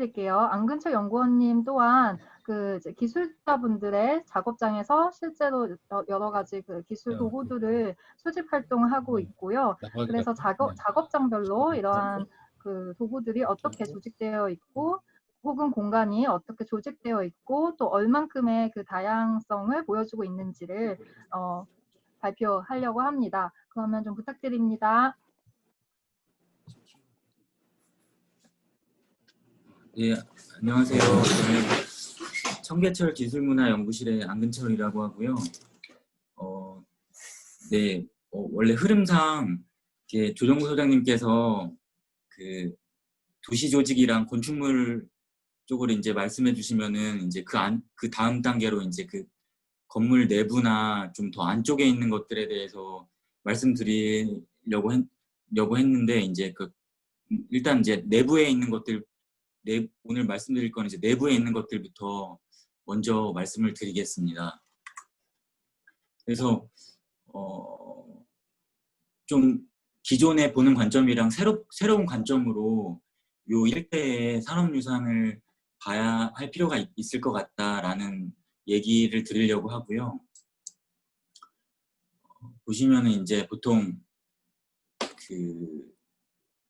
드릴게요. 안근철 연구원님 또한 그 이제 기술자분들의 작업장에서 실제로 여러 가지 그 기술 도구들을 수집 활동하고 있고요. 그래서 작업장별로 이러한 그 도구들이 어떻게 조직되어 있고 혹은 공간이 어떻게 조직되어 있고 또 얼만큼의 그 다양성을 보여주고 있는지를 발표하려고 합니다. 그러면 좀 부탁드립니다. 예, 안녕하세요. 저는 청계철 기술문화연구실의 안근철이라고 하고요. 네, 원래 흐름상 이렇게 조정구 소장님께서 그 도시 조직이랑 건축물 쪽으로 이제 말씀해 주시면은 이제 그 다음 단계로 이제 그 건물 내부나 좀 더 안쪽에 있는 것들에 대해서 말씀드리려고 했는데 이제 일단 이제 내부에 있는 것들 오늘 말씀드릴 건 이제 내부에 있는 것들부터 먼저 말씀을 드리겠습니다. 그래서 좀 기존에 보는 관점이랑 새로운 관점으로 요 일대의 산업유산을 봐야 할 필요가 있을 것 같다라는 얘기를 드리려고 하고요. 보시면은 이제 보통 그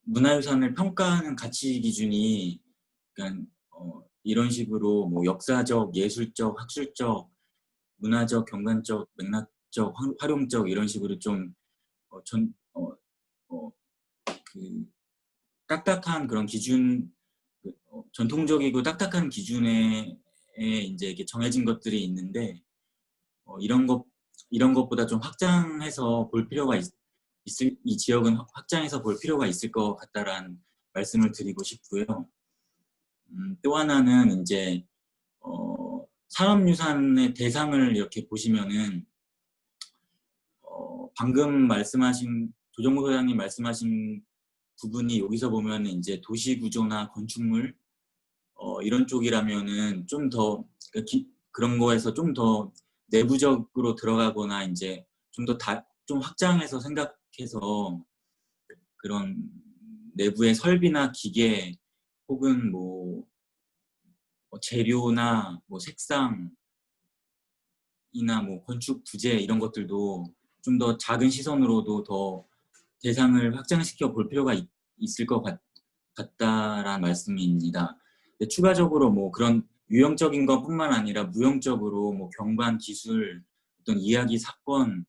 문화유산을 평가하는 가치 기준이 그러니까 이런 식으로 뭐 역사적, 예술적, 학술적, 문화적, 경관적, 맥락적, 활용적 이런 식으로 좀 딱딱한 그런 기준, 전통적이고 딱딱한 기준에 이제 이렇게 정해진 것들이 있는데 이런 것보다 좀 확장해서 볼 필요가 이 지역은 확장해서 볼 필요가 있을 것 같다라는 말씀을 드리고 싶고요. 또 하나는 이제 산업유산의 대상을 이렇게 보시면은 방금 말씀하신 조정구 소장님 말씀하신 부분이 여기서 보면 이제 도시구조나 건축물 이런 쪽이라면은 좀 더 그런 거에서 좀 더 내부적으로 들어가거나 이제 좀 확장해서 생각해서 그런 내부의 설비나 기계 혹은 뭐 재료나 뭐 색상이나 뭐 건축 부재 이런 것들도 좀 더 작은 시선으로도 더 대상을 확장시켜 볼 필요가 있을 것 같다라는 말씀입니다. 추가적으로 뭐 그런 유형적인 것뿐만 아니라 무형적으로 뭐 경관, 기술, 어떤 이야기, 사건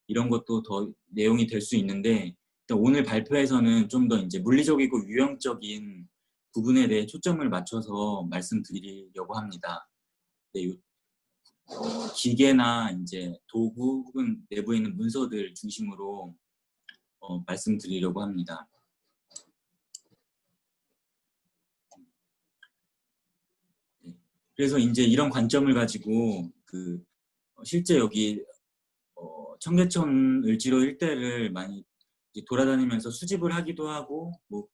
이런 것도 더 내용이 될 수 있는데 오늘 발표에서는 좀 더 이제 물리적이고 유형적인 부분에 대해 초점을 맞춰서 말씀드리려고 합니다. 네, 기계나 이제 도구 혹은 내부에 있는 문서들 중심으로 말씀드리려고 합니다. 그래서 이제 이런 관점을 가지고 실제 여기 청계천 을지로 일대를 많이 돌아다니면서 수집을 하기도 하고 뭐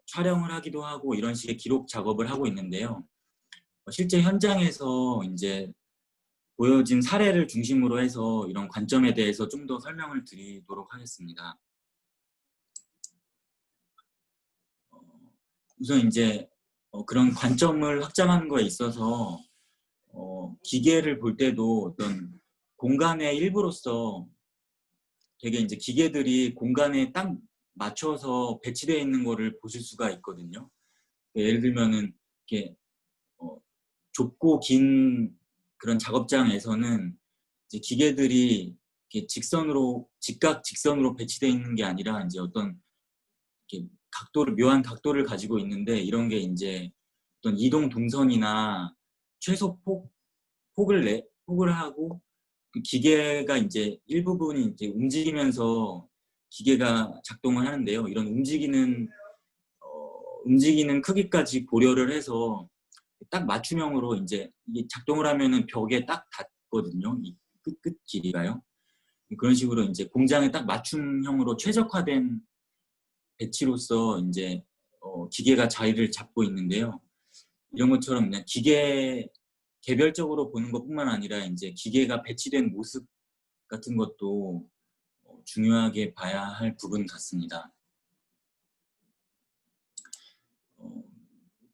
촬영을 하기도 하고 이런 식의 기록 작업을 하고 있는데요. 실제 현장에서 이제 보여진 사례를 중심으로 해서 이런 관점에 대해서 좀 더 설명을 드리도록 하겠습니다. 우선 이제 그런 관점을 확장하는 거에 있어서 기계를 볼 때도 어떤 공간의 일부로서 되게 이제 기계들이 공간에 딱 맞춰서 배치되어 있는 거를 보실 수가 있거든요. 예를 들면은 이렇게 좁고 긴 그런 작업장에서는 이제 기계들이 이렇게 직각직선으로 배치되어 있는 게 아니라 이제 어떤 이렇게 묘한 각도를 가지고 있는데 이런 게 이제 어떤 이동 동선이나 최소 폭을 하고 그 기계가 이제 일부분이 이제 움직이면서 기계가 작동을 하는데요. 이런 움직이는 크기까지 고려를 해서 딱 맞춤형으로 이제 이게 작동을 하면은 벽에 딱 닿거든요. 이 끝 길이가요. 그런 식으로 이제 공장에 딱 맞춤형으로 최적화된 배치로서 이제 기계가 자리를 잡고 있는데요. 이런 것처럼 그냥 기계 개별적으로 보는 것뿐만 아니라 이제 기계가 배치된 모습 같은 것도 중요하게 봐야 할 부분 같습니다.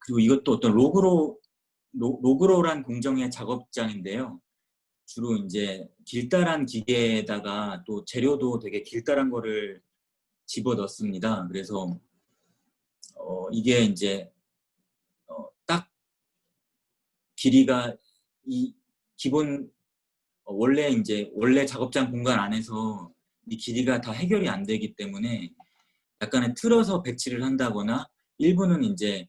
그리고 이것도 어떤 로그로란 공정의 작업장인데요. 주로 이제 길다란 기계에다가 또 재료도 되게 길다란 거를 집어 넣습니다. 그래서 이게 이제 딱 길이가 이 기본 원래 작업장 공간 안에서 이 길이가 다 해결이 안 되기 때문에 약간의 틀어서 배치를 한다거나 일부는 이제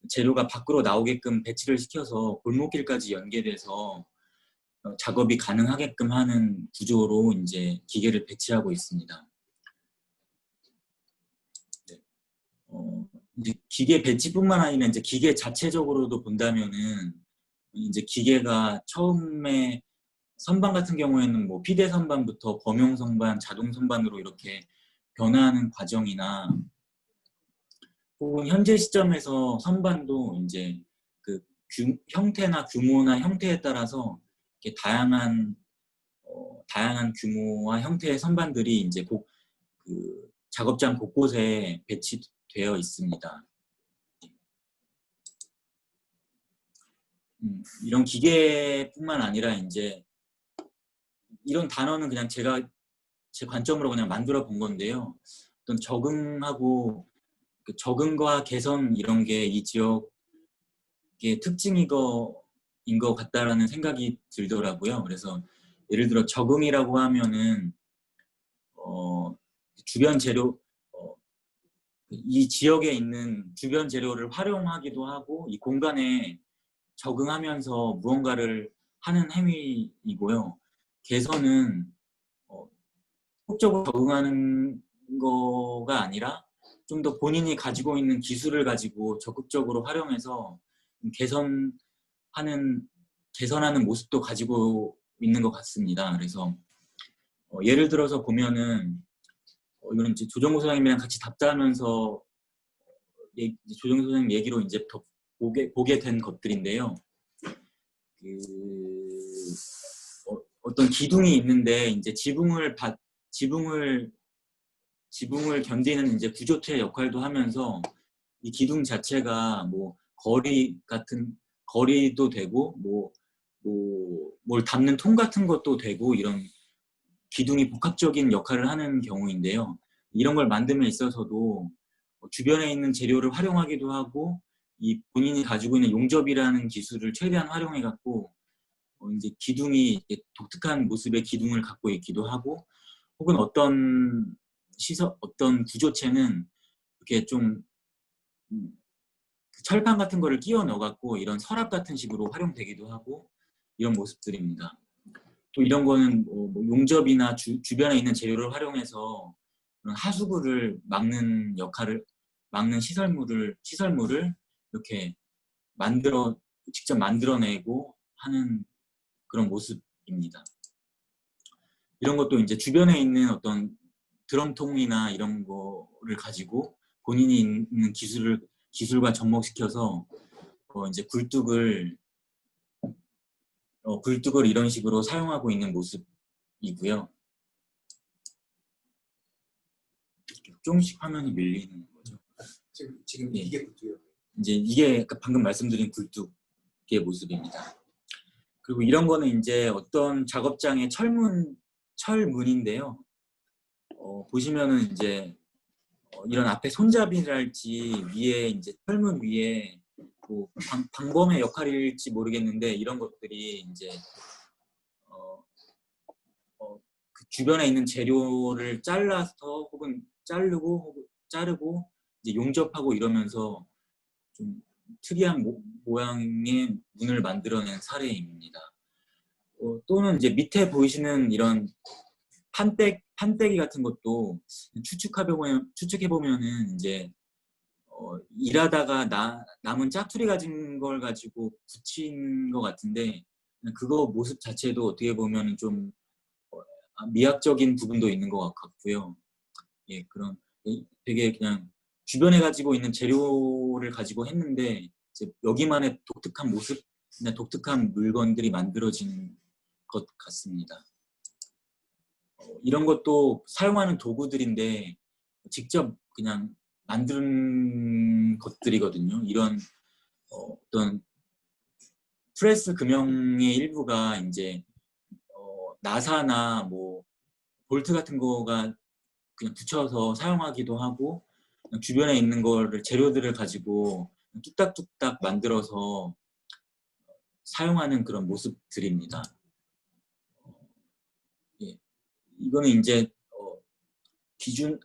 재료가 밖으로 나오게끔 배치를 시켜서 골목길까지 연계돼서 작업이 가능하게끔 하는 구조로 이제 기계를 배치하고 있습니다. 네. 이제 기계 배치뿐만 아니라 이제 기계 자체적으로도 본다면은 이제 기계가 처음에 선반 같은 경우에는 뭐 피대 선반부터 범용 선반, 자동 선반으로 이렇게 변화하는 과정이나 혹은 현재 시점에서 선반도 이제 그 형태나 규모나 형태에 따라서 이렇게 다양한 규모와 형태의 선반들이 이제 그 작업장 곳곳에 배치되어 있습니다. 이런 기계뿐만 아니라 이제 이런 단어는 그냥 제가 제 관점으로 그냥 만들어 본 건데요. 어떤 적응과 개선 이런 게 이 지역의 특징인 것 같다라는 생각이 들더라고요. 그래서 예를 들어 적응이라고 하면은 주변 재료 이 지역에 있는 주변 재료를 활용하기도 하고 이 공간에 적응하면서 무언가를 하는 행위이고요. 개선은 적극적으로 적응하는 거가 아니라 좀 더 본인이 가지고 있는 기술을 가지고 적극적으로 활용해서 개선하는 모습도 가지고 있는 것 같습니다. 그래서 예를 들어서 보면은 이거는 이제 조정호 소장님이랑 같이 답변하면서 조정호 소장님 얘기로 이제 더 보게 된 것들인데요. 어떤 기둥이 있는데 이제 지붕을 견디는 이제 구조체 역할도 하면서 이 기둥 자체가 뭐 거리도 되고 뭘 담는 통 같은 것도 되고 이런 기둥이 복합적인 역할을 하는 경우인데요. 이런 걸 만듦에 있어서도 주변에 있는 재료를 활용하기도 하고 이 본인이 가지고 있는 용접이라는 기술을 최대한 활용해 갖고 이제 기둥이 독특한 모습의 기둥을 갖고 있기도 하고 혹은 어떤 구조체는 이렇게 좀 철판 같은 거를 끼워 넣어 갖고 이런 서랍 같은 식으로 활용되기도 하고 이런 모습들입니다. 또 이런 거는 뭐 용접이나 주변에 있는 재료를 활용해서 하수구를 막는 시설물을 이렇게 직접 만들어내고 하는 그런 모습입니다. 이런 것도 이제 주변에 있는 어떤 드럼통이나 이런 거를 가지고 본인이 있는 기술과 접목시켜서 이제 굴뚝을 이런 식으로 사용하고 있는 모습이고요. 조금씩 화면이 밀리는 거죠. 지금 이게 굴뚝이에요. 이제 이게 방금 말씀드린 굴뚝의 모습입니다. 그리고 이런 거는 이제 어떤 작업장의 철문인데요. 보시면은 이제 이런 앞에 손잡이랄지 위에 이제 철문 위에 뭐 방범의 역할일지 모르겠는데 이런 것들이 이제 그 주변에 있는 재료를 잘라서 혹은 자르고 이제 용접하고 이러면서 좀 특이한 모양의 문을 만들어낸 사례입니다. 또는 이제 밑에 보이시는 이런 판때기 같은 것도 추측해 보면은 이제 일하다가 남은 짜투리 가진 걸 가지고 붙인 것 같은데 그거 모습 자체도 어떻게 보면 좀 미학적인 부분도 있는 것 같고요. 예, 그런 되게 그냥 주변에 가지고 있는 재료를 가지고 했는데 이제 여기만의 독특한 모습, 독특한 물건들이 만들어진 것 같습니다. 이런 것도 사용하는 도구들인데 직접 그냥 만든 것들이거든요. 이런 어떤 프레스 금형의 일부가 이제 나사나 뭐 볼트 같은 거가 그냥 붙여서 사용하기도 하고, 주변에 있는 거를 재료들을 가지고 뚝딱뚝딱 만들어서 사용하는 그런 모습들입니다. 예. 이거는 이제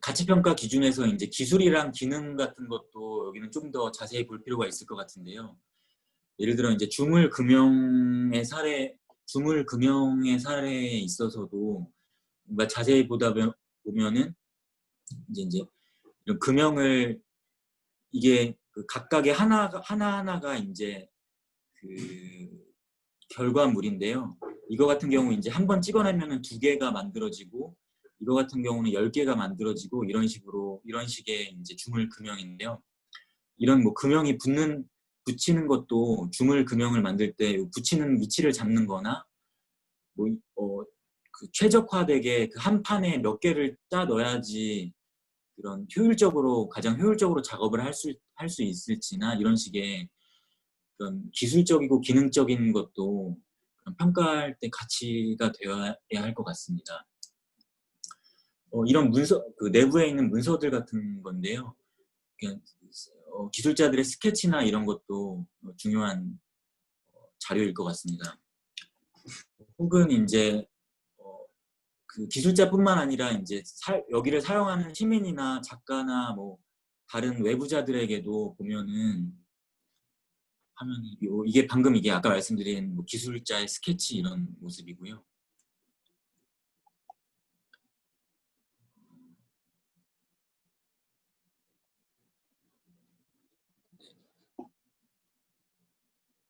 가치평가 기준에서 이제 기술이랑 기능 같은 것도 여기는 좀 더 자세히 볼 필요가 있을 것 같은데요. 예를 들어 이제 주물 금형의 사례에 있어서도 뭔가 자세히 보다 보면은 이제 이런 금형을 이게 그 각각의 하나하나가 이제 그 결과물인데요. 이거 같은 경우 이제 한 번 찍어내면은 2개가 만들어지고, 이거 같은 경우는 10개가 만들어지고, 이런 식의 이제 주물 금형인데요. 이런 뭐 금형이 붙이는 것도 주물 금형을 만들 때 붙이는 위치를 잡는 거나, 뭐 그 최적화되게 그 한 판에 몇 개를 짜 넣어야지 그런 가장 효율적으로 작업을 할 수 있을지나, 이런 식의 그런 기술적이고 기능적인 것도 평가할 때 가치가 되어야 할 것 같습니다. 이런 그 내부에 있는 문서들 같은 건데요. 기술자들의 스케치나 이런 것도 중요한 자료일 것 같습니다. 혹은 이제 그 기술자뿐만 아니라 이제 여기를 사용하는 시민이나 작가나 뭐 다른 외부자들에게도 보면은 화면이 이게 방금 이게 아까 말씀드린 뭐 기술자의 스케치 이런 모습이고요.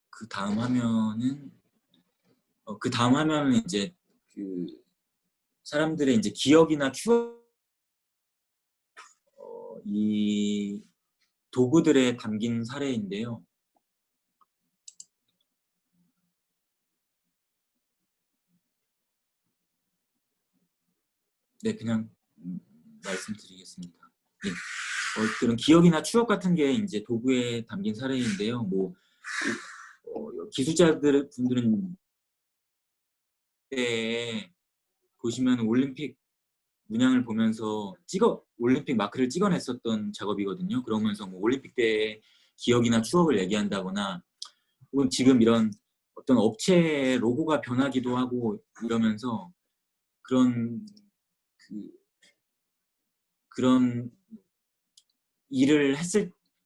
그 다음 화면은 이제 그 사람들의 이제 기억이나 추억, 이 도구들에 담긴 사례인데요. 네, 그냥 말씀드리겠습니다. 네. 그런 기억이나 추억 같은 게 이제 도구에 담긴 사례인데요. 뭐 분들은 보시면 올림픽 문양을 보면서 올림픽 마크를 찍어냈었던 작업이거든요. 그러면서 뭐 올림픽 때의 기억이나 추억을 얘기한다거나, 혹은 지금 이런 어떤 업체의 로고가 변하기도 하고 이러면서 그런 일을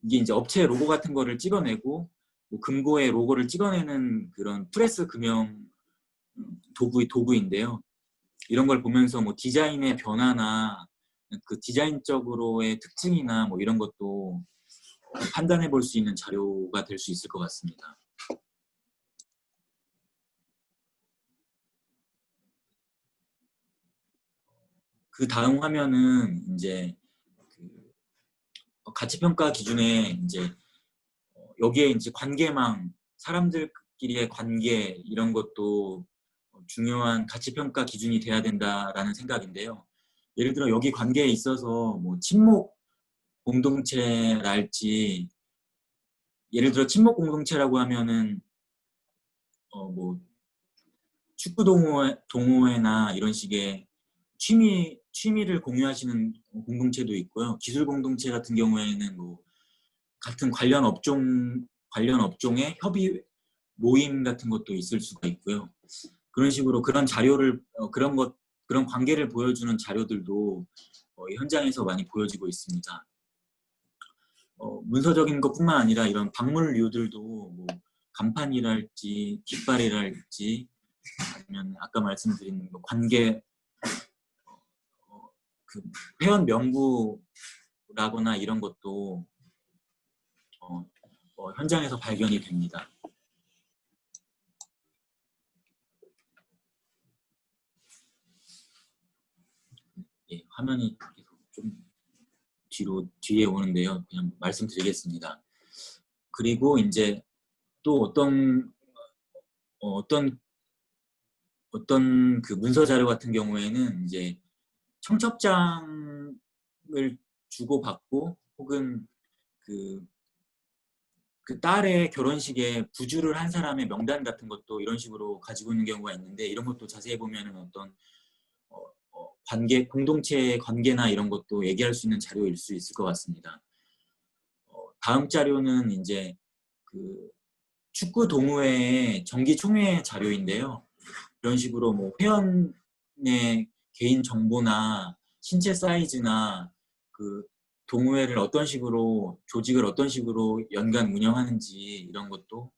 이게 이제 업체 로고 같은 거를 찍어내고, 뭐 금고의 로고를 찍어내는 그런 프레스 금형 도구인데요. 이런 걸 보면서 뭐 디자인의 변화나 그 디자인적으로의 특징이나 뭐 이런 것도 판단해 볼 수 있는 자료가 될 수 있을 것 같습니다. 그 다음 화면은 이제 그 가치평가 기준에 이제 여기에 이제 관계망, 사람들끼리의 관계 이런 것도 중요한 가치평가 기준이 돼야 된다라는 생각인데요. 예를 들어 여기 관계에 있어서 뭐 친목 공동체랄지, 예를 들어 친목 공동체라고 하면은 뭐 축구 동호회나 이런 식의 취미를 공유하시는 공동체도 있고요. 기술 공동체 같은 경우에는 뭐 같은 관련 업종의 협의 모임 같은 것도 있을 수가 있고요. 그런 식으로 그런 자료를 그런 관계를 보여주는 자료들도 현장에서 많이 보여지고 있습니다. 문서적인 것뿐만 아니라 이런 박물류들도 뭐 간판이랄지 깃발이랄지, 아니면 아까 말씀드린 뭐 관계 그 회원 명부라거나 이런 것도 현장에서 발견이 됩니다. 예, 화면이 계속 좀 뒤에 오는데요. 그냥 말씀드리겠습니다. 그리고 이제 또 어떤 그 문서 자료 같은 경우에는 이제 청첩장을 주고받고, 혹은 그 그 딸의 결혼식에 부주를 한 사람의 명단 같은 것도 이런 식으로 가지고 있는 경우가 있는데, 이런 것도 자세히 보면은 어떤 관계, 공동체의 관계나 이런 것도 얘기할 수 있는 자료일 수 있을 것 같습니다. 다음 자료는 이제 그 축구 동호회의 정기 총회 자료인데요. 이런 식으로 뭐 회원의 개인 정보나 신체 사이즈나 그 동호회를 어떤 식으로, 조직을 어떤 식으로 연간 운영하는지 이런 것도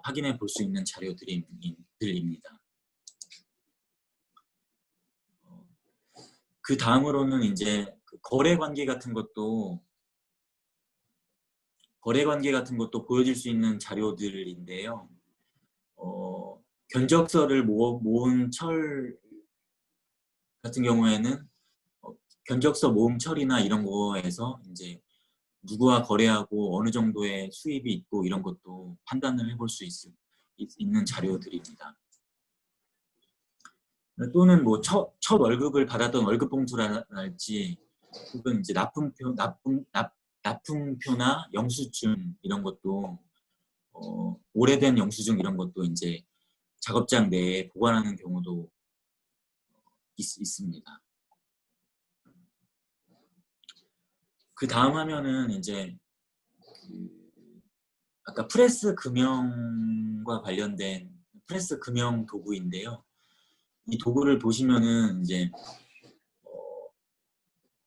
확인해 볼 수 있는 자료들입니다. 그 다음으로는 이제 그 거래 관계 같은 것도 보여줄 수 있는 자료들인데요. 견적서를 모은 철 같은 경우에는 견적서 모음 처리나 이런 거에서 이제 누구와 거래하고 어느 정도의 수입이 있고 이런 것도 판단을 해볼 수 있는 자료들입니다. 또는 뭐 첫 월급을 받았던 월급봉투랄지, 혹은 이제 납품표나 영수증 이런 것도 오래된 영수증 이런 것도 이제 작업장 내에 보관하는 경우도 있습니다. 그 다음 화면은 이제 아까 프레스 금형과 관련된 프레스 금형 도구인데요. 이 도구를 보시면은 이제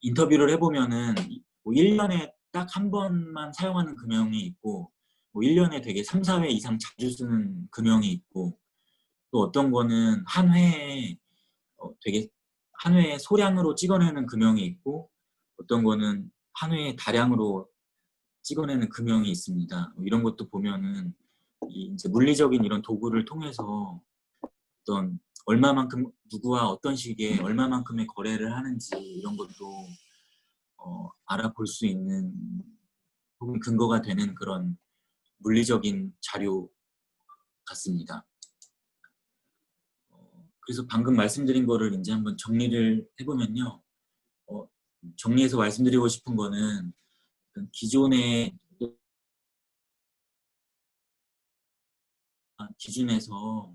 인터뷰를 해보면은 뭐 1년에 딱 한 번만 사용하는 금형이 있고, 뭐 1년에 되게 3, 4회 이상 자주 쓰는 금형이 있고, 또 어떤 거는 한 회에 되게 한 회에 소량으로 찍어내는 금형이 있고, 어떤 거는 한 회에 다량으로 찍어내는 금형이 있습니다. 이런 것도 보면은 이제 물리적인 이런 도구를 통해서 어떤 얼마만큼 누구와 어떤 시기에 얼마만큼의 거래를 하는지 이런 것도 알아볼 수 있는, 혹은 근거가 되는 그런 물리적인 자료 같습니다. 그래서 방금 말씀드린 거를 이제 한번 정리를 해보면요. 정리해서 말씀드리고 싶은 거는 기존의 기준에서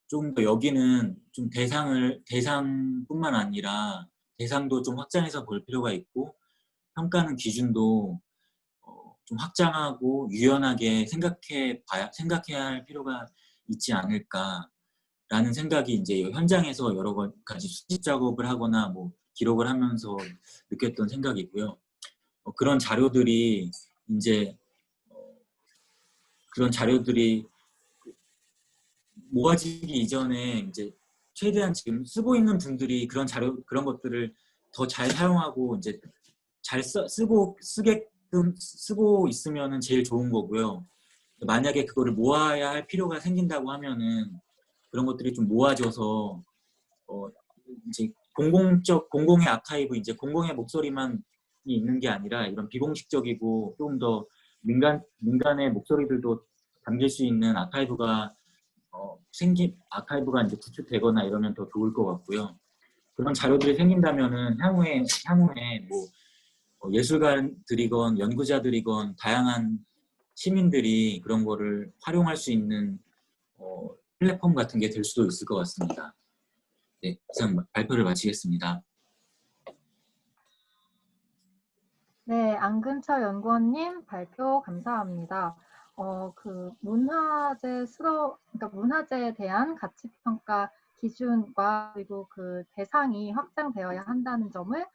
좀 더 여기는 좀 대상뿐만 아니라 대상도 좀 확장해서 볼 필요가 있고, 평가는 기준도 좀 확장하고 유연하게 생각해야 할 필요가 있지 않을까라는 생각이 이제 현장에서 여러 가지 수집 작업을 하거나 뭐 기록을 하면서 느꼈던 생각이고요. 그런 자료들이 이제 모아지기 이전에 이제 최대한 지금 쓰고 있는 분들이 그런 것들을 더 잘 사용하고 이제 잘 쓰고 있으면은 제일 좋은 거고요. 만약에 그거를 모아야 할 필요가 생긴다고 하면은 그런 것들이 좀 모아져서 이제 공공의 아카이브, 이제 공공의 목소리만 있는 게 아니라 이런 비공식적이고 조금 더 민간의 목소리들도 담길 수 있는 아카이브가 이제 구축되거나 이러면 더 좋을 것 같고요. 그런 자료들이 생긴다면은 향후에 뭐 예술가들이건 연구자들이건 다양한 시민들이 그런 거를 활용할 수 있는 플랫폼 같은 게 될 수도 있을 것 같습니다. 네, 이상 발표를 마치겠습니다. 네, 안근철 연구원님 발표 감사합니다. 그러니까 문화재에 대한 가치평가 기준과 그리고 그 대상이 확장되어야 한다는 점을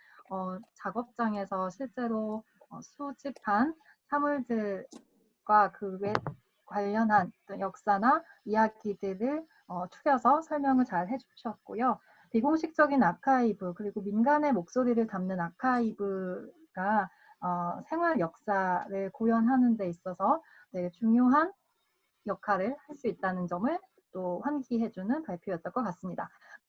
작업장에서 실제로 수집한 사물들과 그에 관련한 역사나 이야기들을 추려서 설명을 잘 해주셨고요. 비공식적인 아카이브 그리고 민간의 목소리를 담는 아카이브가 생활 역사를 구현하는 데 있어서 되게 중요한 역할을 할 수 있다는 점을 또 환기해주는 발표였던 것 같습니다.